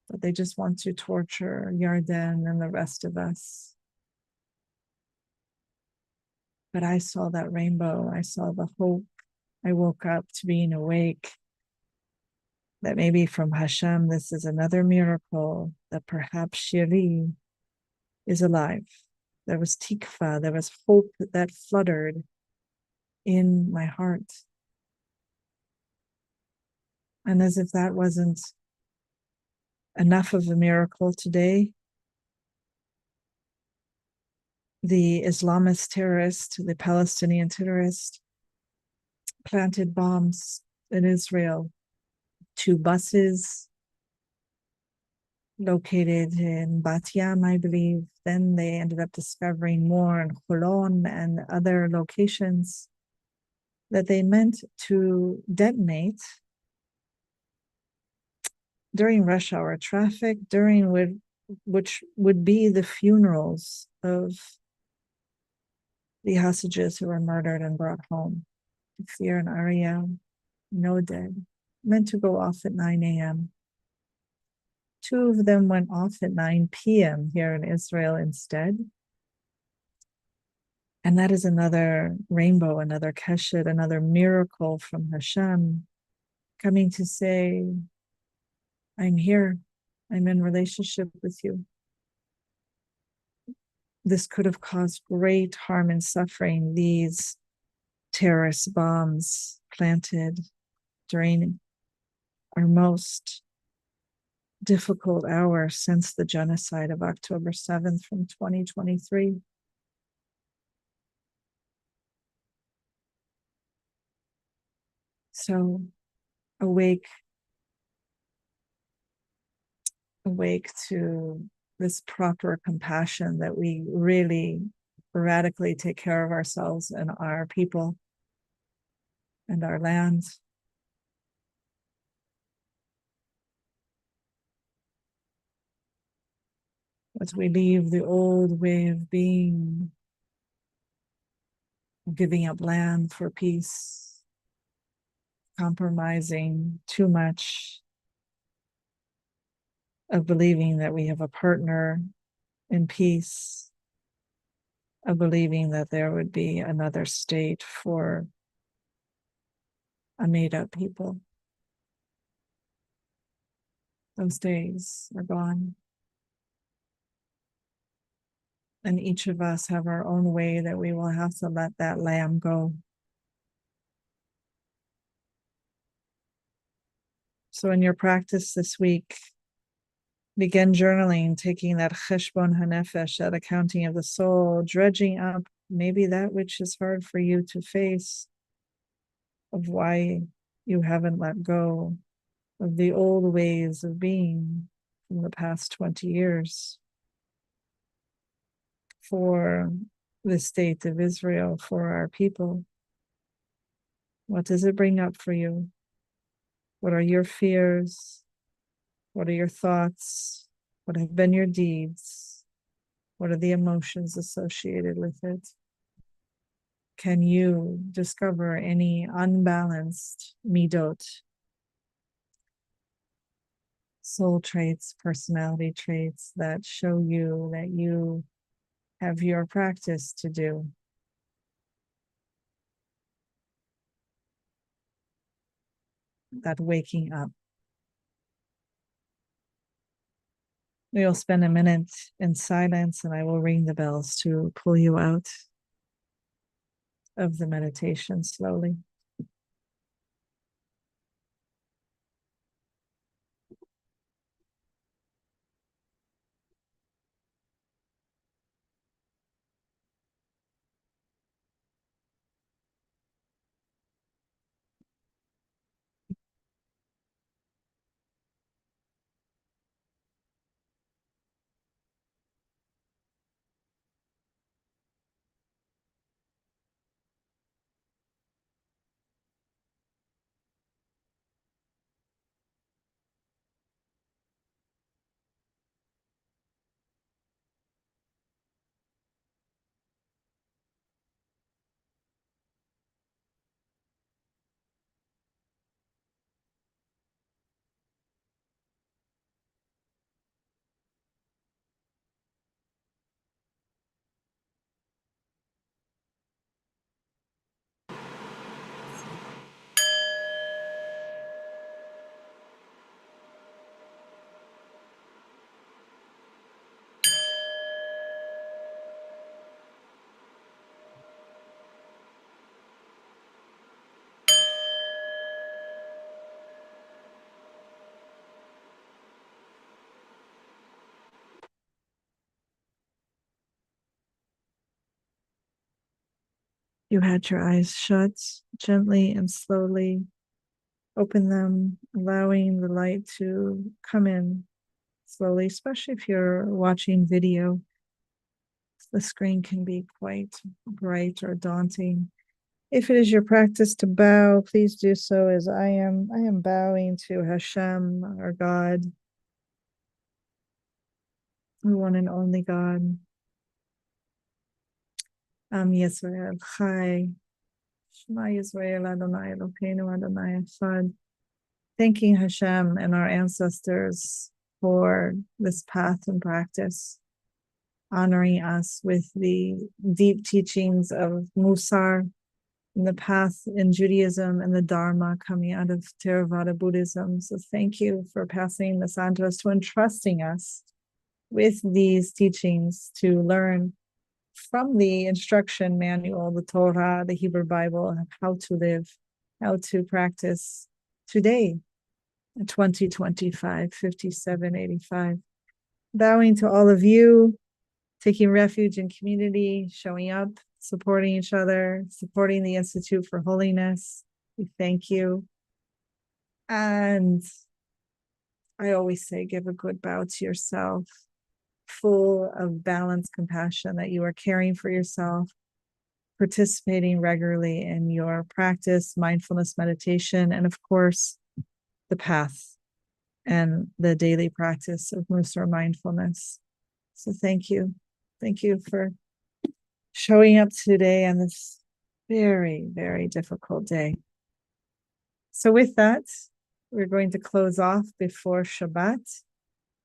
But they just want to torture Yarden and the rest of us. But I saw that rainbow. I saw the hope. I woke up to being awake. That maybe from Hashem, this is another miracle, that perhaps Shiri is alive. There was tikva, there was hope that fluttered in my heart. And as if that wasn't enough of a miracle today, the Islamist terrorist, the Palestinian terrorist, planted bombs in Israel. 2 buses located in Bat Yam, I believe. Then they ended up discovering more in Holon and other locations that they meant to detonate during rush hour traffic, during which would be the funerals of the hostages who were murdered and brought home. Fear and Ariel, no dead, meant to go off at 9 a.m. 2 of them went off at 9 p.m. here in Israel instead. And that is another rainbow, another keshet, another miracle from Hashem coming to say, I'm here. I'm in relationship with you. This could have caused great harm and suffering, these terrorist bombs planted during our most difficult hour since the genocide of October 7th from 2023. So awake to this proper compassion, that we really radically take care of ourselves and our people and our land. As we leave the old way of being, giving up land for peace, compromising too much, of believing that we have a partner in peace, of believing that there would be another state for a made-up people. Those days are gone. And each of us have our own way that we will have to let that lamb go. So in your practice this week, begin journaling, taking that cheshbon hanefesh, that accounting of the soul, dredging up maybe that which is hard for you to face, of why you haven't let go of the old ways of being from the past 20 years for the state of Israel, for our people. What does it bring up for you? What are your fears? What are your thoughts? What have been your deeds? What are the emotions associated with it? Can you discover any unbalanced midot, soul traits, personality traits that show you that you have your practice to do? That waking up. We will spend a minute in silence, and I will ring the bells to pull you out of the meditation slowly. You had your eyes shut, gently and slowly open them, allowing the light to come in slowly, especially if you're watching video. The screen can be quite bright or daunting. If it is your practice to bow, please do so as I am. I am bowing to Hashem, our God, the one and only God. Am Yisrael Chai, Shema Yisrael Adonai Elokeinu Adonai Echad. Thanking Hashem and our ancestors for this path and practice, honoring us with the deep teachings of Mussar, and the path in Judaism and the Dharma coming out of Theravada Buddhism. So thank you for passing this on to us, to entrusting us with these teachings to learn from the instruction manual, the Torah, the Hebrew Bible, how to live, how to practice today, 2025, 5785. Bowing to all of you, taking refuge in community, showing up, supporting each other, supporting the Institute for Holiness. We thank you. And I always say, give a good bow to yourself, full of balanced compassion, that you are caring for yourself, participating regularly in your practice, mindfulness meditation, and of course, the path and the daily practice of Mussar Mindfulness. So thank you. Thank you for showing up today on this very, very difficult day. So with that, we're going to close off before Shabbat.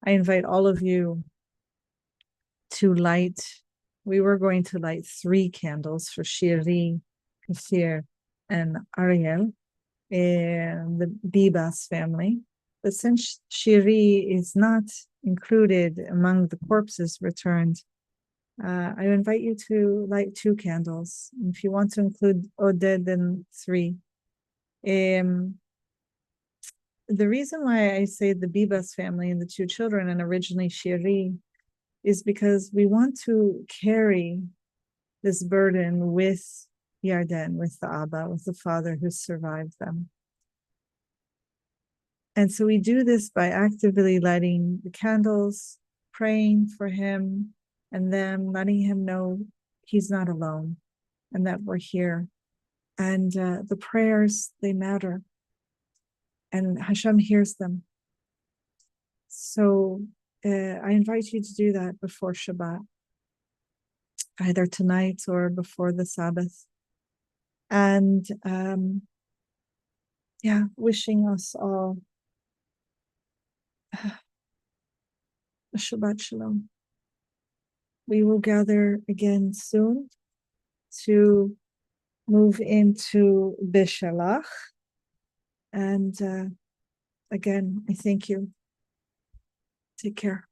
I invite all of you to light. We were going to light 3 candles for Shiri, Kafir, and Ariel, and the Bibas family. But since Shiri is not included among the corpses returned, I invite you to light 2 candles. If you want to include Oded, then 3. The reason why I say the Bibas family and the 2 children, and originally Shiri, is because we want to carry this burden with Yarden, with the Abba, with the father who survived them. And so we do this by actively lighting the candles, praying for him, and then letting him know he's not alone and that we're here. And the prayers, they matter. And Hashem hears them. So I invite you to do that before Shabbat, either tonight or before the Sabbath. And wishing us all a Shabbat Shalom. We will gather again soon to move into Beshalach. And again, I thank you. Take care.